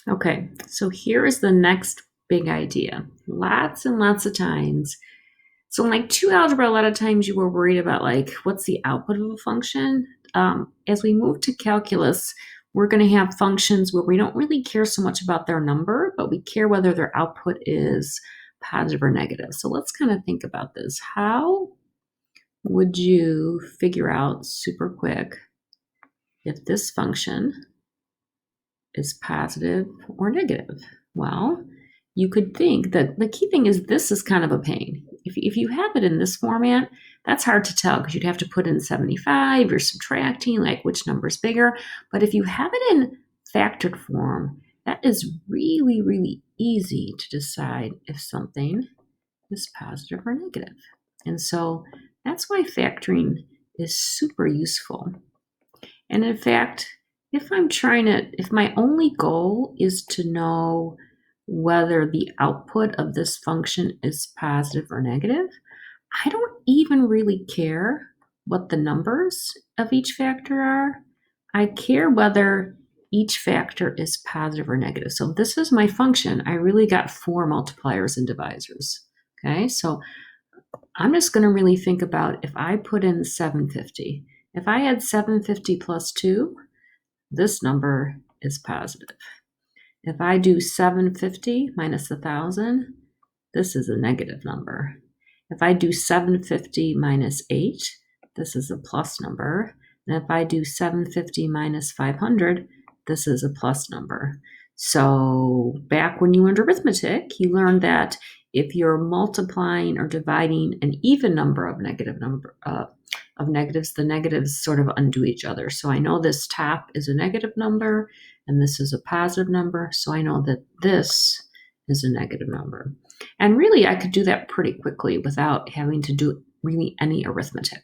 Okay, so here is the next big idea. Lots and lots of times. So in like two algebra, a lot of times you were worried about like what's the output of a function. As we move to calculus, we're going to have functions where we don't really care so much about their number, but we care whether their output is positive or negative. So let's kind of think about this. How would you figure out super quick if this function is positive or negative? Well, you could think that the key thing is this is kind of a pain. If you have it in this format, that's hard to tell because you'd have to put in 75, you're subtracting, like which number is bigger. But if you have it in factored form, that is really, really easy to decide if something is positive or negative. And so that's why factoring is super useful. And in fact, if my only goal is to know whether the output of this function is positive or negative, I don't even really care what the numbers of each factor are. I care whether each factor is positive or negative. So if this is my function, I really got four multipliers and divisors. Okay, so I'm just going to really think about if I put in 750. If I had 750 plus 2, this number is positive. If I do 750 minus 1,000, this is a negative number. If I do 750 minus 8, this is a plus number. And if I do 750 minus 500, this is a plus number. So back when you learned arithmetic, you learned that if you're multiplying or dividing an even number of negatives, the negatives sort of undo each other. So I know this top is a negative number and this is a positive number. So I know that this is a negative number. And really, I could do that pretty quickly without having to do really any arithmetic.